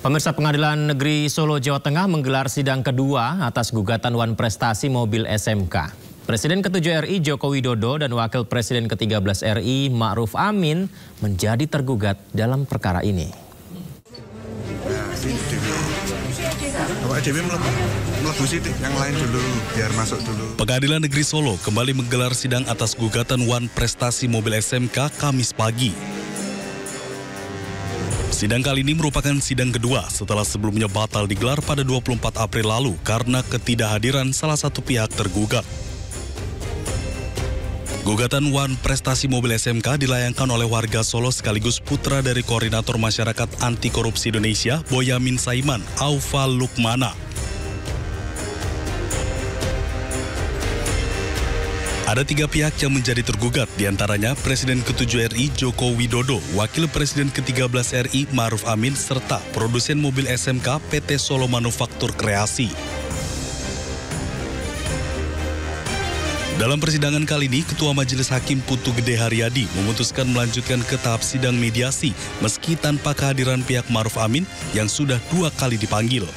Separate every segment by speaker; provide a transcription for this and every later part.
Speaker 1: Pemirsa, Pengadilan Negeri Solo, Jawa Tengah menggelar sidang kedua atas gugatan Wan Prestasi mobil SMK. Presiden ke-7 RI Joko Widodo dan Wakil Presiden ke-13 RI Ma'ruf Amin menjadi tergugat dalam perkara ini.
Speaker 2: Pengadilan Negeri Solo kembali menggelar sidang atas gugatan Wan Prestasi mobil SMK Kamis pagi. Sidang kali ini merupakan sidang kedua setelah sebelumnya batal digelar pada 24 April lalu karena ketidakhadiran salah satu pihak tergugat. Gugatan Wan Prestasi mobil SMK dilayangkan oleh warga Solo sekaligus putra dari Koordinator Masyarakat Anti Korupsi Indonesia, Boyamin Saiman, Aufa Lukmana. Ada 3 pihak yang menjadi tergugat, diantaranya Presiden ke-7 RI Joko Widodo, Wakil Presiden ke-13 RI Ma'ruf Amin, serta produsen mobil SMK PT Solo Manufaktur Kreasi. Dalam persidangan kali ini, Ketua Majelis Hakim Putu Gede Haryadi memutuskan melanjutkan ke tahap sidang mediasi meski tanpa kehadiran pihak Ma'ruf Amin yang sudah 2 kali dipanggil.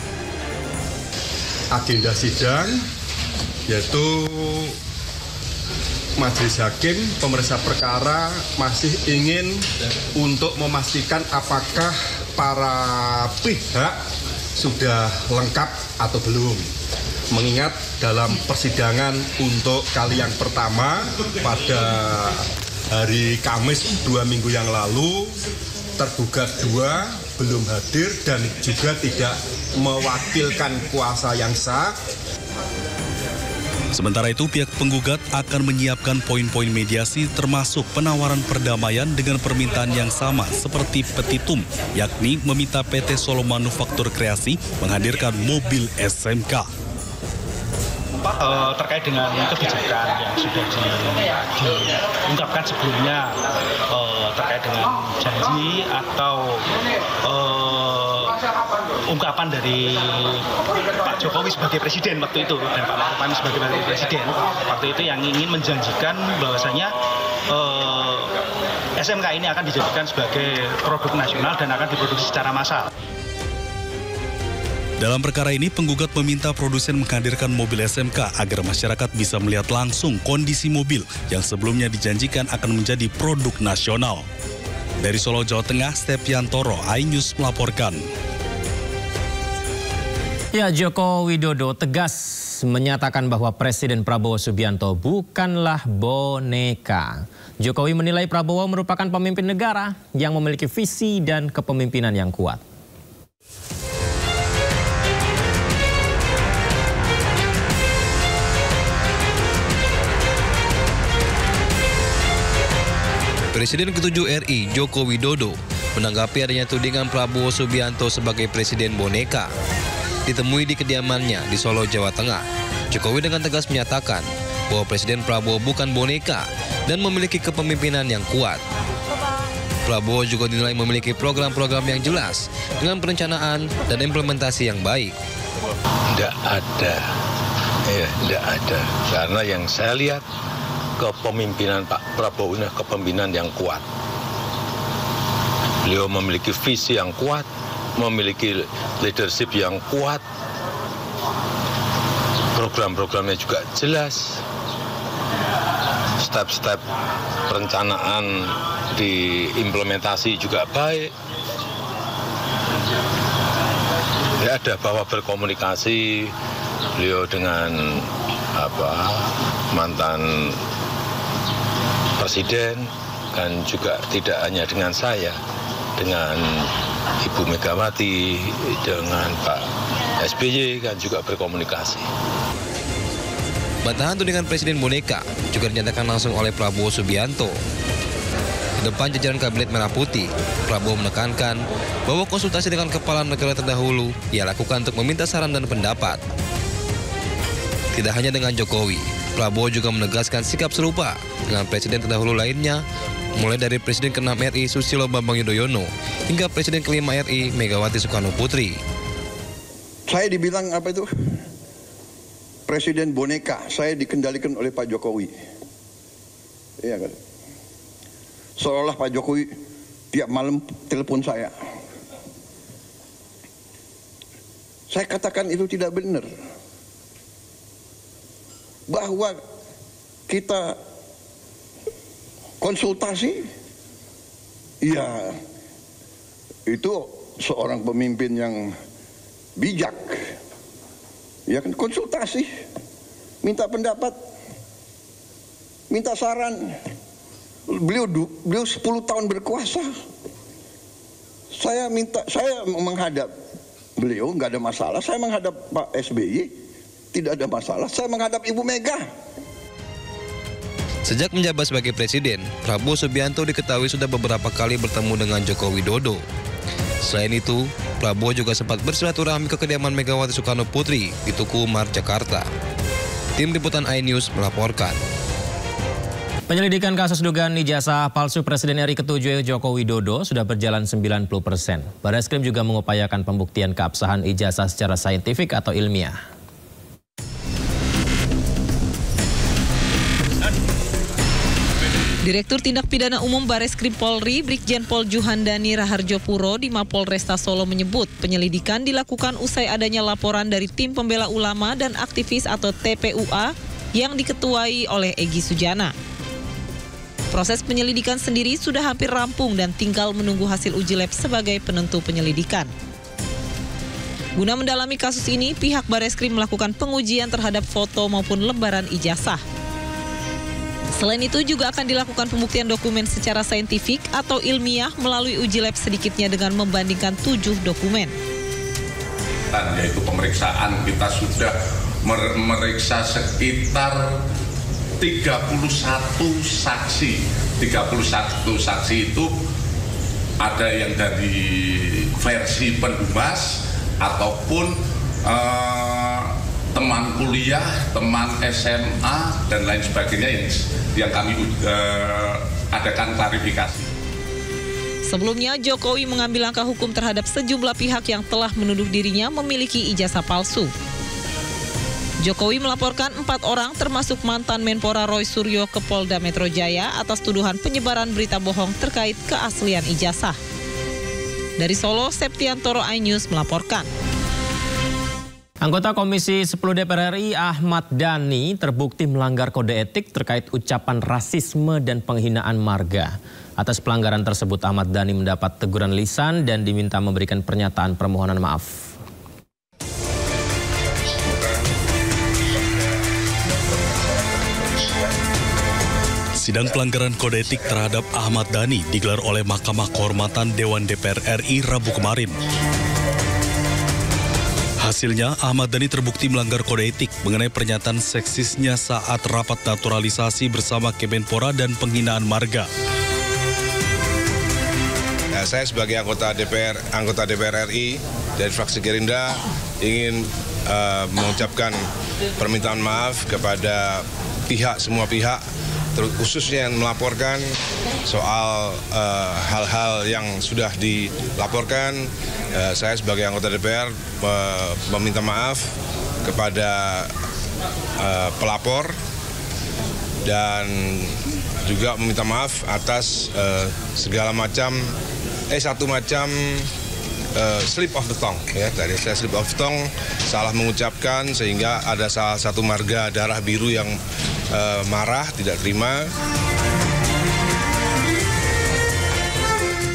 Speaker 3: Agenda sidang yaitu Majelis Hakim, pemeriksa perkara masih ingin untuk memastikan apakah para pihak sudah lengkap atau belum. Mengingat dalam persidangan untuk kali yang pertama pada hari Kamis 2 minggu yang lalu, tergugat 2 belum hadir dan juga tidak mewakilkan kuasa yang sah.
Speaker 2: Sementara itu, pihak penggugat akan menyiapkan poin-poin mediasi termasuk penawaran perdamaian dengan permintaan yang sama seperti petitum, yakni meminta PT Solo Manufaktur Kreasi menghadirkan mobil SMK.
Speaker 4: Terkait dengan kebijakan yang sudah diungkapkan sebelumnya terkait dengan janji atau ungkapan dari Pak Jokowi sebagai presiden waktu itu dan Pak Ma'ruf Amin sebagai wakil presiden waktu itu yang ingin menjanjikan bahwasanya SMK ini akan dijadikan sebagai produk nasional dan akan diproduksi secara massal.
Speaker 2: Dalam perkara ini, penggugat meminta produsen menghadirkan mobil SMK agar masyarakat bisa melihat langsung kondisi mobil yang sebelumnya dijanjikan akan menjadi produk nasional. Dari Solo, Jawa Tengah, Stepiantoro, iNews melaporkan.
Speaker 1: Ya, Joko Widodo tegas menyatakan bahwa Presiden Prabowo Subianto bukanlah boneka. Jokowi menilai Prabowo merupakan pemimpin negara yang memiliki visi dan kepemimpinan yang kuat.
Speaker 5: Presiden ke-7 RI Joko Widodo menanggapi adanya tudingan Prabowo Subianto sebagai presiden boneka. Ditemui di kediamannya di Solo, Jawa Tengah, Jokowi dengan tegas menyatakan bahwa Presiden Prabowo bukan boneka dan memiliki kepemimpinan yang kuat. Prabowo juga dinilai memiliki program-program yang jelas dengan perencanaan dan implementasi yang baik.
Speaker 6: Tidak ada, tidak ada. Karena yang saya lihat kepemimpinan Pak Prabowo ini kepemimpinan yang kuat. Beliau memiliki visi yang kuat, memiliki leadership yang kuat, program-programnya juga jelas, step-step perencanaan diimplementasi juga baik. Ya, ada bahwa berkomunikasi beliau dengan mantan presiden dan juga tidak hanya dengan saya, dengan Ibu Megawati, dengan Pak SBY kan juga berkomunikasi.
Speaker 5: Bantahan tudingan Presiden boneka juga dinyatakan langsung oleh Prabowo Subianto. Di depan jajaran Kabinet Merah Putih, Prabowo menekankan bahwa konsultasi dengan kepala negara terdahulu ia lakukan untuk meminta saran dan pendapat. Tidak hanya dengan Jokowi, Prabowo juga menegaskan sikap serupa dengan presiden terdahulu lainnya, mulai dari Presiden ke-6 RI Susilo Bambang Yudhoyono hingga Presiden ke-5 RI Megawati Soekarno Putri.
Speaker 7: Saya dibilang Presiden boneka, saya dikendalikan oleh Pak Jokowi. Iya kan? Seolah Pak Jokowi tiap malam telepon saya. Saya katakan itu tidak benar. Bahwa kita konsultasi, ya itu seorang pemimpin yang bijak. Ya kan, konsultasi, minta pendapat, minta saran. Beliau 10 tahun berkuasa. Saya menghadap beliau, nggak ada masalah. Saya menghadap Pak SBY, tidak ada masalah. Saya menghadap Ibu Mega.
Speaker 5: Sejak menjabat sebagai presiden, Prabowo Subianto diketahui sudah beberapa kali bertemu dengan Joko Widodo. Selain itu, Prabowo juga sempat bersilaturahmi ke kediaman Megawati Soekarno Putri di Tugu Umar, Jakarta. Tim Liputan iNews melaporkan.
Speaker 1: Penyelidikan kasus dugaan ijazah palsu Presiden RI ke-7 Joko Widodo sudah berjalan 90%. Barreskrim juga mengupayakan pembuktian keabsahan ijazah secara saintifik atau ilmiah.
Speaker 8: Direktur Tindak Pidana Umum Barreskrim Polri, Brigjen Pol Juhandani Raharjo Puro di Mapolresta Solo menyebut penyelidikan dilakukan usai adanya laporan dari Tim Pembela Ulama dan Aktivis atau TPUA yang diketuai oleh Egy Sujana. Proses penyelidikan sendiri sudah hampir rampung dan tinggal menunggu hasil uji lab sebagai penentu penyelidikan. Guna mendalami kasus ini, pihak Barreskrim melakukan pengujian terhadap foto maupun lembaran ijazah. Selain itu juga akan dilakukan pembuktian dokumen secara saintifik atau ilmiah melalui uji lab sedikitnya dengan membandingkan 7 dokumen.
Speaker 9: Yaitu pemeriksaan, kita sudah memeriksa sekitar 31 saksi. 31 saksi itu ada yang dari versi pendumas ataupun teman kuliah, teman SMA dan lain sebagainya yang kami adakan klarifikasi.
Speaker 8: Sebelumnya, Jokowi mengambil langkah hukum terhadap sejumlah pihak yang telah menuduh dirinya memiliki ijazah palsu. Jokowi melaporkan 4 orang termasuk mantan Menpora Roy Suryo ke Polda Metro Jaya atas tuduhan penyebaran berita bohong terkait keaslian ijazah. Dari Solo, Septiantoro iNews melaporkan.
Speaker 1: Anggota Komisi 10 DPR RI Ahmad Dhani terbukti melanggar kode etik terkait ucapan rasisme dan penghinaan marga. Atas pelanggaran tersebut, Ahmad Dhani mendapat teguran lisan dan diminta memberikan pernyataan permohonan maaf.
Speaker 2: Sidang pelanggaran kode etik terhadap Ahmad Dhani digelar oleh Mahkamah Kehormatan Dewan DPR RI Rabu kemarin. Hasilnya, Ahmad Dhani terbukti melanggar kode etik mengenai pernyataan seksisnya saat rapat naturalisasi bersama Kemenpora dan penghinaan marga.
Speaker 10: Saya sebagai anggota DPR RI dari fraksi Gerindra ingin mengucapkan permintaan maaf kepada semua pihak, khususnya yang melaporkan soal hal-hal yang sudah dilaporkan. Saya sebagai anggota DPR meminta maaf kepada pelapor dan juga meminta maaf atas segala macam satu macam slip of the tongue, ya, dari saya slip of the tongue, salah mengucapkan sehingga ada salah satu marga darah biru yang marah, tidak terima.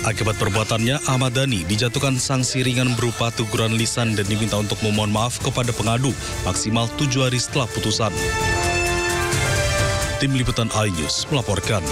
Speaker 2: Akibat perbuatannya, Ahmad Dhani dijatuhkan sanksi ringan berupa teguran lisan dan diminta untuk memohon maaf kepada pengadu maksimal 7 hari setelah putusan. Tim Liputan iNews melaporkan.